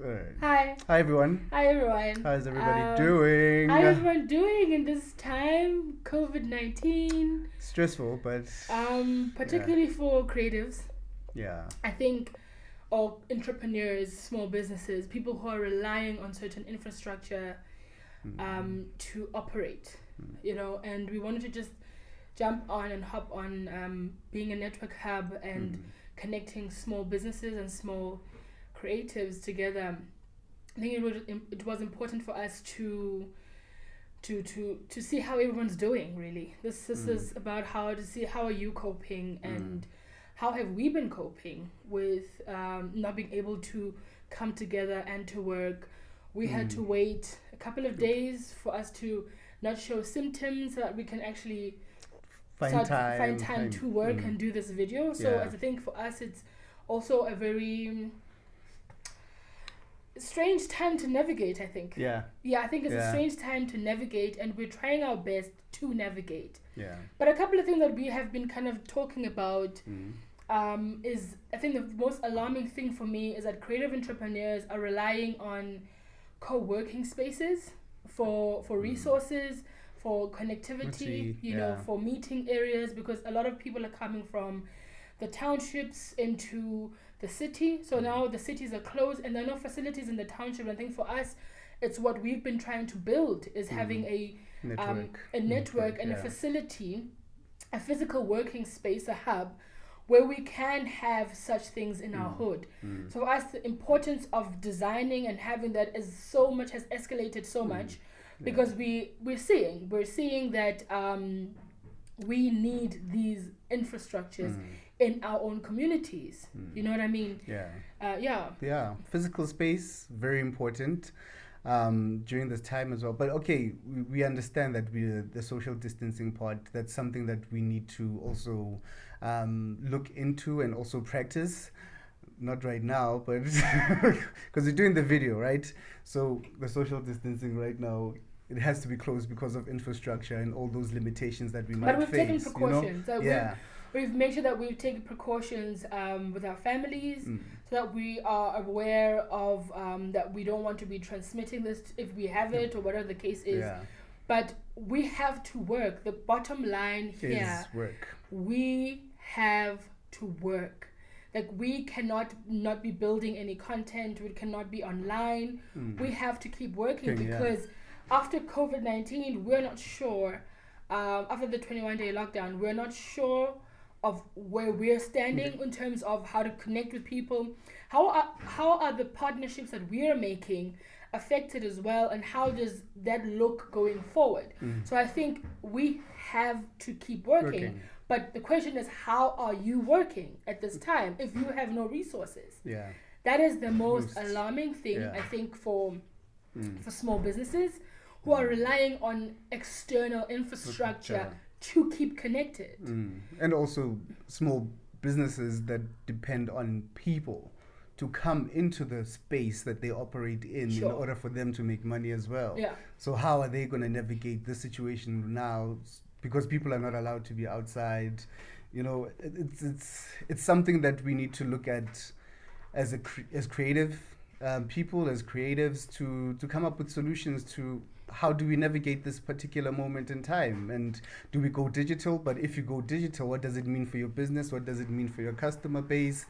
Alright. Hi. Hi everyone. Hi everyone. How's everybody doing? How is everyone doing in this time? COVID-19. Stressful, but Particularly for creatives. yeah. I think, or entrepreneurs, small businesses, people who are relying on certain infrastructure to operate. And we wanted to just jump on and hop on being a network hub and connecting small businesses and small creatives together. I think it was important for us to see how everyone's doing. Really, this is about how to see how are you coping and how have we been coping with not being able to come together and to work. We had to wait a couple of days for us to not show symptoms so that we can actually find time to work and do this video. So I think for us it's also a very strange time to navigate, I think. I think it's a strange time to navigate, and we're trying our best to navigate. But a couple of things that we have been kind of talking about is, I think the most alarming thing for me is that creative entrepreneurs are relying on co-working spaces for resources, for connectivity, for meeting areas, because a lot of people are coming from the townships into the city. So now the cities are closed and there are no facilities in the township. And I think for us, it's what we've been trying to build is having a network and a facility, a physical working space, a hub, where we can have such things in our hood. So for us, the importance of designing and having that has escalated so much, because we're seeing that we need these infrastructures in our own communities. You know what I mean? Physical space, very important during this time as well. But okay, we understand that the social distancing part, that's something that we need to also look into and also practice. Not right now, but because we're doing the video, right? So the social distancing right now, it has to be closed because of infrastructure and all those limitations that we might face. But we've taken precautions. So we've made sure that we've taken precautions with our families, so that we are aware of that we don't want to be transmitting this if we have it or whatever the case is. But we have to work. The bottom line here is work. We have to work. Like, we cannot not be building any content. We cannot be online. We have to keep working because after COVID-19, we're not sure. After the 21-day lockdown, we're not sure of where we're standing in terms of how to connect with people. How are the partnerships that we're making affected as well, and how does that look going forward? So I think we have to keep working. But the question is, how are you working at this time if you have no resources? That is the most alarming thing, I think, for small businesses who are relying on external infrastructure to keep connected. And also small businesses that depend on people to come into the space that they operate in order for them to make money as well. So how are they going to navigate this situation now? Because people are not allowed to be outside. It's something that we need to look at as creative people, as creatives, to come up with solutions to how do we navigate this particular moment in time. And do we go digital? But if you go digital, what does it mean for your business? What does it mean for your customer base?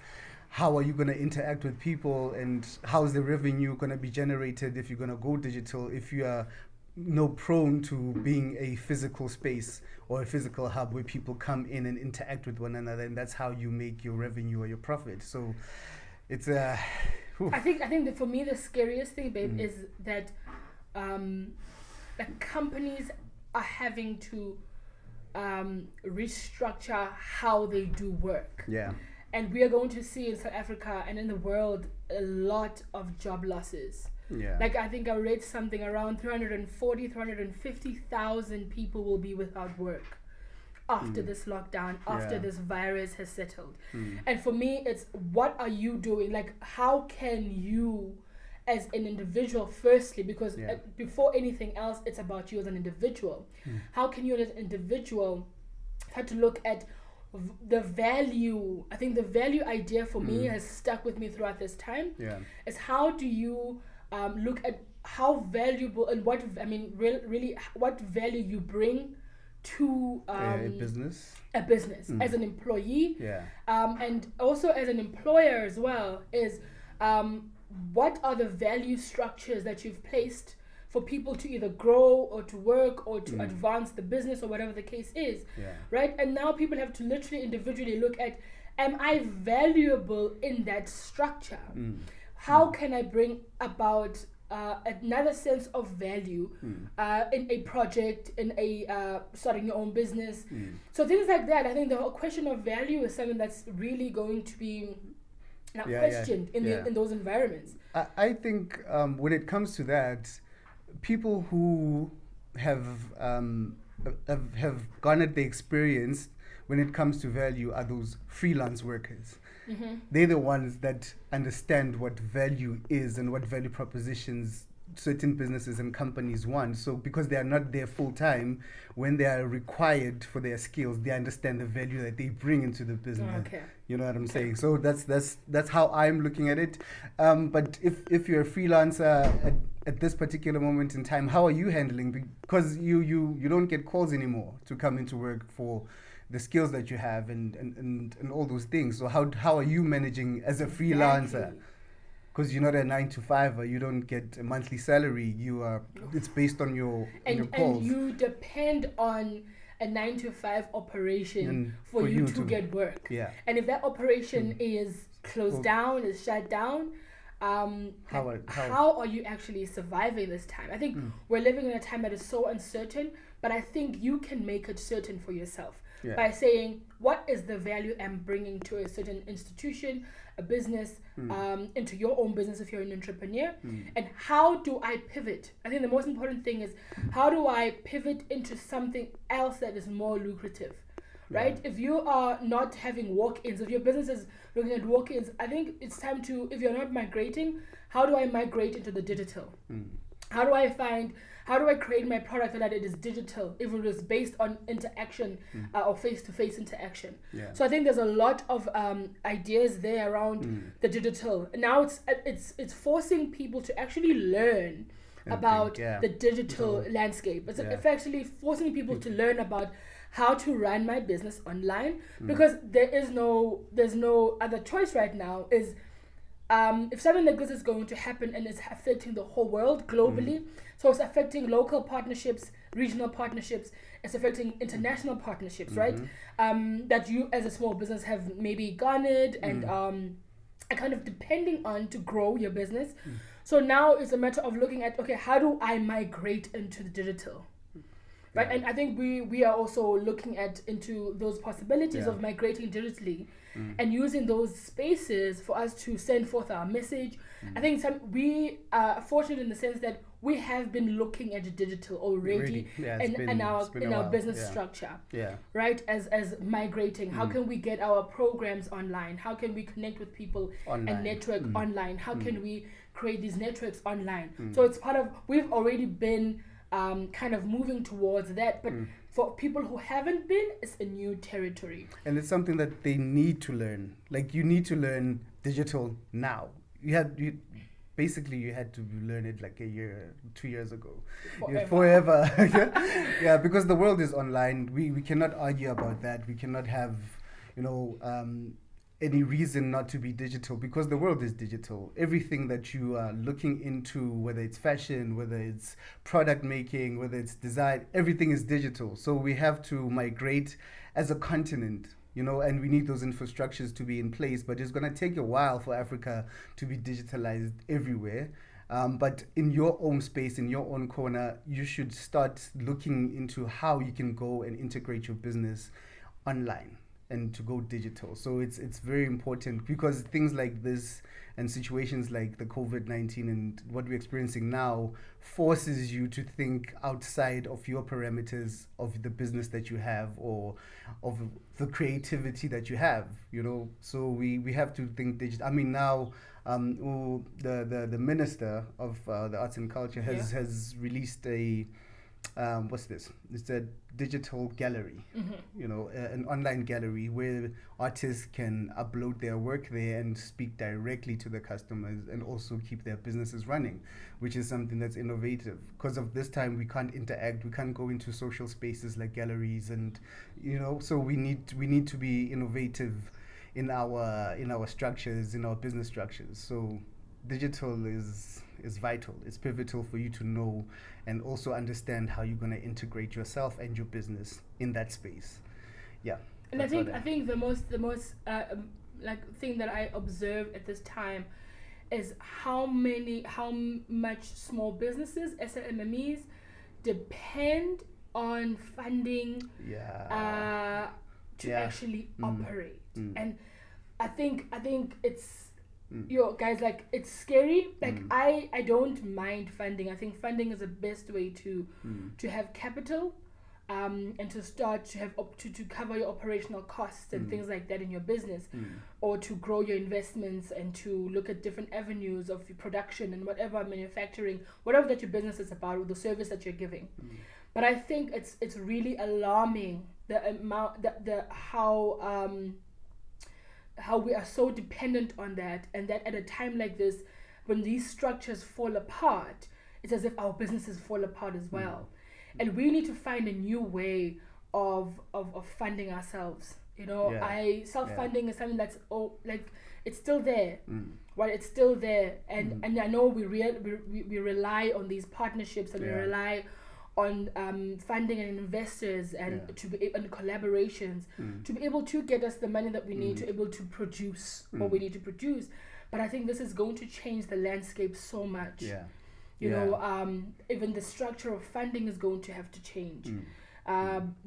How are you going to interact with people? And how is the revenue going to be generated if you're going to go digital, if you are prone to being a physical space or a physical hub where people come in and interact with one another, and that's how you make your revenue or your profit. So it's I think that for me the scariest thing, babe, is that the companies are having to restructure how they do work. And we are going to see in South Africa and in the world a lot of job losses. Like, I think I read something around 350,000 people will be without work after this lockdown, after this virus has settled. And for me, it's, what are you doing? Like, how can you as an individual, firstly, because before anything else, it's about you as an individual. How can you as an individual have to look at the value, I think the value idea for me has stuck with me throughout this time. Yeah. Is how do you look at how valuable and what, I mean, really what value you bring to a business as an employee, and also as an employer as well, is what are the value structures that you've placed for people to either grow or to work or to advance the business or whatever the case is, right? And now people have to literally individually look at, am I valuable in that structure? How can I bring about another sense of value in a project, in a starting your own business? So things like that. I think the whole question of value is something that's really going to be questioned in those environments. I think when it comes to that, people who have garnered the experience when it comes to value are those freelance workers. They're the ones that understand what value is and what value propositions certain businesses and companies want. So because they are not there full time, when they are required for their skills, they understand the value that they bring into the business. You know what I'm saying? So that's how I'm looking at it. But if you're a freelancer at this particular moment in time, how are you handling? Because you don't get calls anymore to come into work for the skills that you have and all those things. So how are you managing as a freelancer? Because you're not a 9-to-5, you don't get a monthly salary. It's based on your calls. And you depend on a 9-to-5 operation for you to get work. And if that operation is closed down, is shut down, how are you actually surviving this time? I think we're living in a time that is so uncertain, but I think you can make it certain for yourself by saying, what is the value I'm bringing to a certain institution, a business, into your own business if you're an entrepreneur, and how do I pivot? I think the most important thing is, how do I pivot into something else that is more lucrative, right? If you are not having walk-ins, if your business is looking at walk-ins, I think it's time to, if you're not migrating, how do I migrate into the digital? How do I create my product so that it is digital, if it is based on interaction or face-to-face interaction? So I think there's a lot of ideas there around the digital. Now it's forcing people to actually learn about the digital landscape. It's actually forcing people to learn about how to run my business online, because there's no other choice right now. Is if something like this is going to happen and it's affecting the whole world globally, so it's affecting local partnerships, regional partnerships, it's affecting international partnerships, right? That you as a small business have maybe garnered and are kind of depending on to grow your business. So now it's a matter of looking at, okay, how do I migrate into the digital? Right, and I think we are also looking into those possibilities of migrating digitally and using those spaces for us to send forth our message. I think we are fortunate in the sense that we have been looking at digital already in our business structure. Right, as migrating. How can we get our programs online? How can we connect with people and network online? How can we create these networks online? So it's part of, we've already been kind of moving towards that, but for people who haven't been, it's a new territory. And it's something that they need to learn. Like, you need to learn digital now. You had to learn it like 2 years ago. Forever. Because the world is online. We cannot argue about that. We cannot have, any reason not to be digital, because the world is digital. Everything that you are looking into, whether it's fashion, whether it's product making, whether it's design, everything is digital. So we have to migrate as a continent, and we need those infrastructures to be in place. But it's going to take a while for Africa to be digitalized everywhere. But in your own space, in your own corner, you should start looking into how you can go and integrate your business online and to go digital. So it's very important, because things like this and situations like the COVID-19 and what we're experiencing now forces you to think outside of your parameters of the business that you have or of the creativity that you have, So we have to think digital. I mean, now the Minister of the Arts and Culture has released a what's this? It's a digital gallery, an online gallery where artists can upload their work there and speak directly to the customers and also keep their businesses running, which is something that's innovative. Because of this time, we can't interact, we can't go into social spaces like galleries, and so we need to be innovative in our structures, in our business structures. So digital is vital. It's pivotal for you to know and also understand how you're going to integrate yourself and your business in that space. Yeah. And I think the most thing that I observe at this time is how much small businesses, SMMEs, depend on funding to actually operate. And I think it's guys, like, it's scary. Like, I don't mind funding. I think funding is the best way to have capital, and to start to have to cover your operational costs and things like that in your business, or to grow your investments and to look at different avenues of production and whatever, manufacturing, whatever that your business is about, or the service that you're giving. But I think it's really alarming the amount how we are so dependent on that, and that at a time like this, when these structures fall apart, it's as if our businesses fall apart as well. And we need to find a new way of funding ourselves. Self-funding is something that's it's still there. Well, it's still there, and I know we rely on these partnerships, and we rely on funding and investors and and collaborations to be able to get us the money that we need to be able to produce what we need to produce. But I think this is going to change the landscape so much. Even the structure of funding is going to have to change,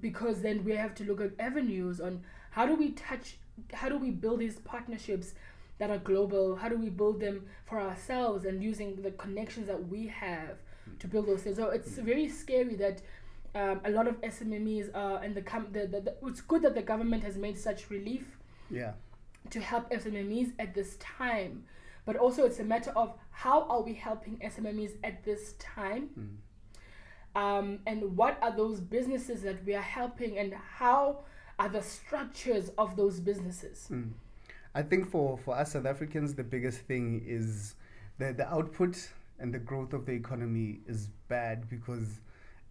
because then we have to look at avenues on how do we build these partnerships that are global, how do we build them for ourselves, and using the connections that we have to build those things. So it's very scary that a lot of SMMEs and it's good that the government has made such relief to help SMMEs at this time, but also it's a matter of how are we helping SMMEs at this time, and what are those businesses that we are helping, and how are the structures of those businesses. I think for us South Africans, the biggest thing is the output and the growth of the economy is bad, because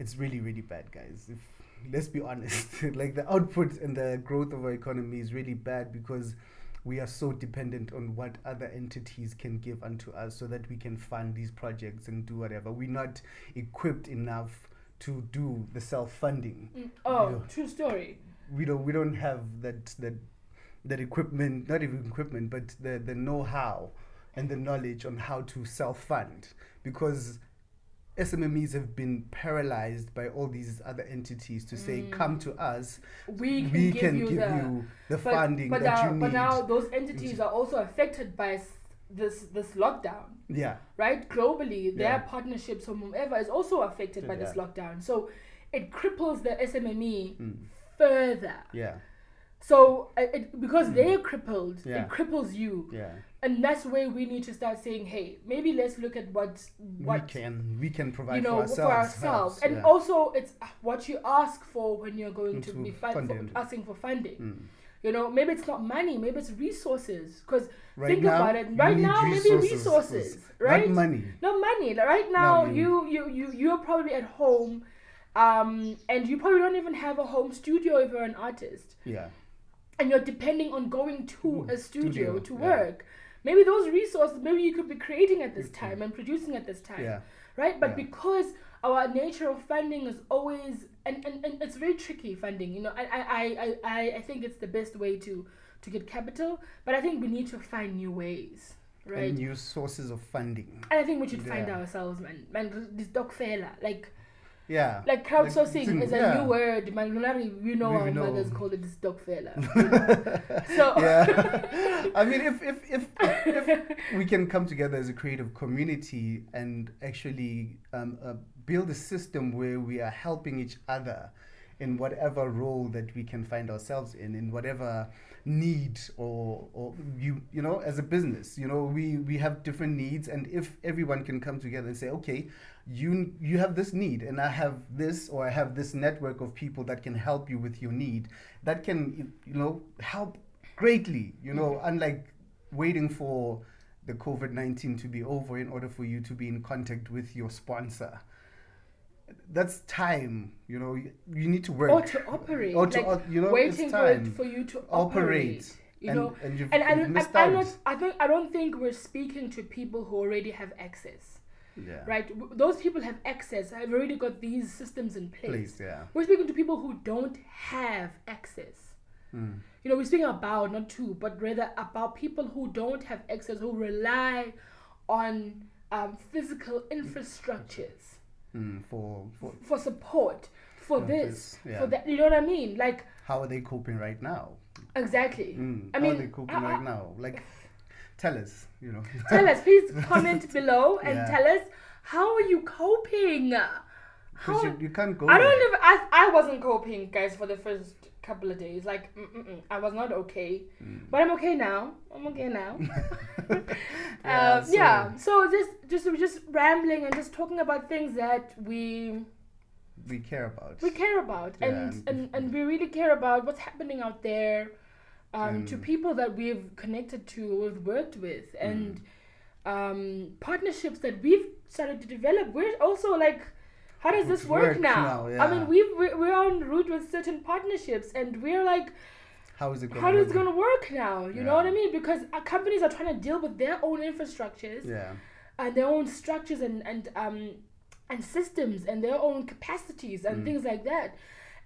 it's really, really bad, guys. Let's be honest. Like, the output and the growth of our economy is really bad because we are so dependent on what other entities can give unto us so that we can fund these projects and do whatever. We're not equipped enough to do the self-funding. True story. We don't have that equipment, not even equipment, but the know-how and the knowledge on how to self-fund, because SMMEs have been paralyzed by all these other entities to say, come to us, we can give you the funding that you need. But now those entities are also affected by this lockdown. Yeah. Right? Globally, their partnerships from whomever is also affected by this lockdown. So it cripples the SMME further. Yeah. So because they're crippled, it cripples you. Yeah. And that's where we need to start saying, hey, maybe let's look at what we can provide for ourselves. And also, it's what you ask for when you're going to be asking for funding. Maybe it's not money, maybe it's resources. Because think about it. Right now, maybe resources, right? Not money. Right now, you're probably at home, and you probably don't even have a home studio if you're an artist. Yeah. And you're depending on going to a studio to work. Maybe those resources, maybe you could be creating at this time and producing at this time, right? But because our nature of funding is always, and it's very tricky funding. I think it's the best way to get capital, but I think we need to find new ways, right? And new sources of funding. And I think we should find ourselves, man. This dog fella, like crowdsourcing is a new word. Our mothers call it this dog fella. So I mean, if we can come together as a creative community and actually build a system where we are helping each other in whatever role that we can find ourselves in whatever need or you know, as a business, you know, we have different needs, and if everyone can come together and say, okay, you have this need and I have this, or I have this network of people that can help you with your need, that can, you know, help greatly, you know, unlike waiting for the COVID-19 to be over in order for you to be in contact with your sponsor. That's time, you know. You need to work or to operate, or to, like, you know, waiting for you to operate. You know, and I don't think we're speaking to people who already have access. Yeah. Right. Those people have access. Have already got these systems in place. Yeah. We're speaking to people who don't have access. You know, we're speaking about, not to, but rather about people who don't have access, who rely on physical infrastructures. For support, for this, for that, you know what I mean? Like, how are they coping right now? Exactly. How are they coping right now? Like, tell us, you know. Tell us, please comment below and tell us, how are you coping? Because you can't go. I wasn't coping, guys, for the first couple of days. Like, I was not okay, but I'm okay now. So just rambling and just talking about things that we care about. And we really care about what's happening out there, to people that we've connected to, we've worked with, and partnerships that we've started to develop. We're also like, how does this work now? I mean, we're en route with certain partnerships, and we're like, how is it going to work now? You know what I mean? Because our companies are trying to deal with their own infrastructures, and their own structures and systems and their own capacities and things like that.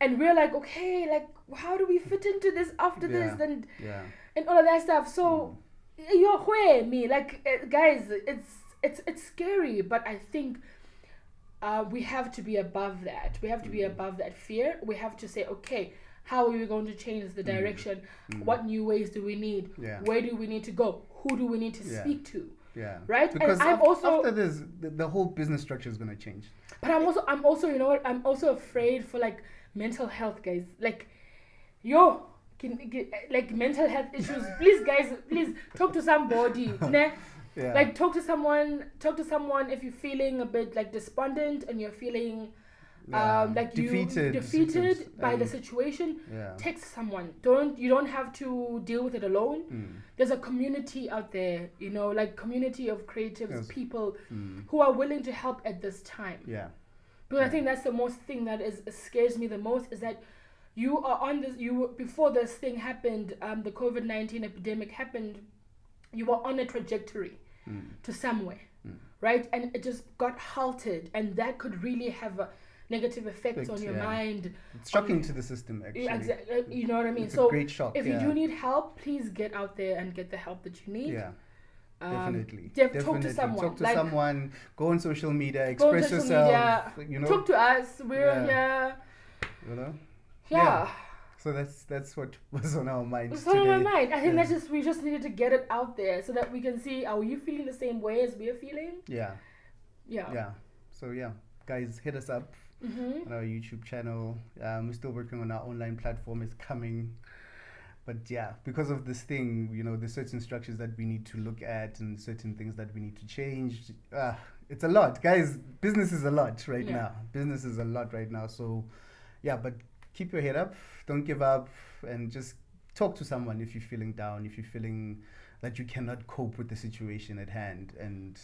And we're like, okay, like, how do we fit into this after this and all of that stuff? So you're aware, me, like, guys, it's scary, but I think we have to be above that. We have to be above that fear. We have to say, okay, how are we going to change the direction? What new ways do we need? Where do we need to go? Who do we need to speak to? Right? Because and after this, the whole business structure is going to change. But I'm also, you know what? I'm also afraid for, like, mental health, guys. Like, like, mental health issues. Please, guys, please talk to somebody. Nah. Like, talk to someone if you're feeling a bit, like, despondent and you're feeling like defeated by the situation. Text someone. You don't have to deal with it alone. There's a community out there, you know, like, community of creatives, people who are willing to help at this time. Because I think that's the most thing that scares me the most, is that you are on this. Before this thing happened, the COVID-19 epidemic happened, you were on a trajectory to somewhere, right? And it just got halted, and that could really have a negative effects on your mind. It's shocking to the system, actually. Exactly. You know what I mean? It's a great shock. If you do need help, please get out there and get the help that you need. Definitely. Talk to someone. Talk to someone. Go on social media. Express yourself. You know. Talk to us. We're here. You know. Yeah. So that's what was on our minds today. On our mind. I think we just needed to get it out there so that we can see, are you feeling the same way as we're feeling? Yeah. So guys, hit us up on our YouTube channel. We're still working on our online platform. It's coming. But because of this thing, you know, there's certain structures that we need to look at and certain things that we need to change. It's a lot, guys. Business is a lot right now. So, but keep your head up. Don't give up, and just talk to someone if you're feeling down, if you're feeling that you cannot cope with the situation at hand. And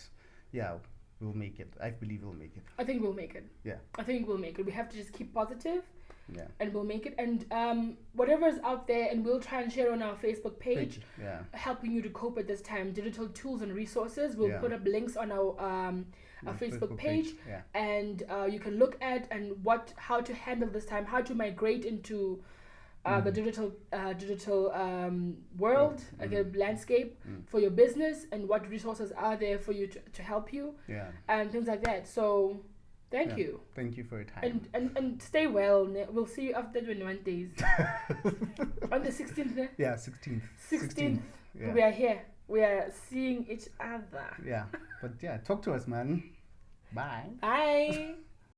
we'll make it. I believe we'll make it. I think we'll make it. I think we'll make it. We have to just keep positive. And we'll make it. And whatever is out there, and we'll try and share on our Facebook page, helping you to cope at this time. Digital tools and resources. We'll put up links on our Facebook page, and you can look at and how to handle this time, how to migrate into the digital world, landscape for your business, and what resources are there for you to help you, and things like that. So thank you. Thank you for your time. And stay well. We'll see you after 21 days. On the 16th. 16th. 16th. We are here. We are seeing each other. But talk to us, man. Bye. Bye.